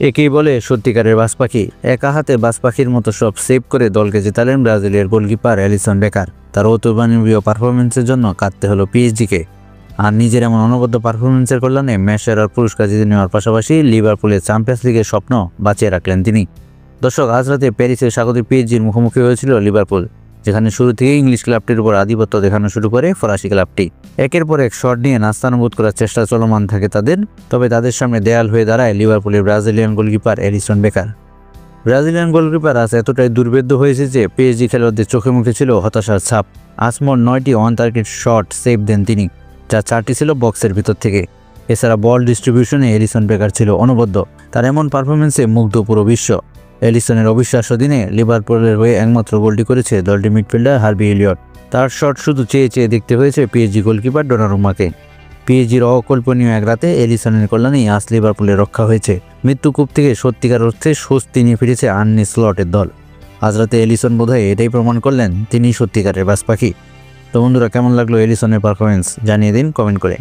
একেই বলে সত্যিকারের বাজ পাখি। একা হাতে বাজ পাখির মতো সব সেভ করে দলকে জেতালেন ব্রাজিলের গোলকিপার এলিসন বেকার। তার অতুলনীয় পারফরমেন্সের জন্য কাঁদতে হলো পিএসজিকে। আর নিজের এমন অনবদ্য পারফরমেন্সের কল্যাণে ম্যাচ সেরার পুরস্কার জিতে নেওয়ার পাশাপাশি লিভারপুলের চ্যাম্পিয়ন্স লিগের স্বপ্ন বাঁচিয়ে রাখলেন তিনি। দর্শক, আজ রাতে প্যারিসের স্বাগতিক পিএসজির মুখোমুখি হয়েছিল লিভারপুল, যেখানে শুরু থেকেই ইংলিশ ক্লাবটির উপর আধিপত্য দেখানো শুরু করে ফরাসি ক্লাবটি। একের পর এক শট নিয়ে নাস্তানুবোধ করার চেষ্টা চলমান থাকে তাদের। তবে তাদের সামনে দেয়াল হয়ে দাঁড়ায় লিভারপুলের ব্রাজিলিয়ান গোলকিপার এলিসন বেকার। ব্রাজিলিয়ান গোলকিপার আজ এতটাই দুর্ভেদ্য হয়েছে যে পিএসজি খেলোয়াড়দের চোখে মুখে ছিল হতাশার ছাপ। আজ মোট 9টি অন টার্গেট শট সেভ দেন তিনি, যা 4টি ছিল বক্সের ভিতর থেকে। এছাড়া বল ডিস্ট্রিবিউশনে এলিসন বেকার ছিল অনবদ্য। তার এমন পারফরমেন্সে মুগ্ধ পুরো বিশ্ব। এলিসনের অবিশ্বাস্য দিনে লিভারপুলের হয়ে একমাত্র গোলটি করেছে দলটির মিডফিল্ডার হার্বি এলিয়ট। তার শট শুধু চেয়ে চেয়ে দেখতে হয়েছে পিএসজি গোলকিপার ডোনারুমাকে। পিএসজির অকল্পনীয় এক রাতে এলিসনের কল্যাণেই আজ লিভারপুলের রক্ষা হয়েছে। মৃত্যুকূপ থেকে সত্যিকার অর্থে স্বস্তি নিয়ে ফিরেছে আর্নে স্লটের দল। আজ রাতে এলিসন বোধহয় এটাই প্রমাণ করলেন তিনি সত্যিকারের বাজ পাখি। তো বন্ধুরা, কেমন লাগলো এলিসনের পারফরমেন্স জানিয়ে দিন কমেন্ট করে।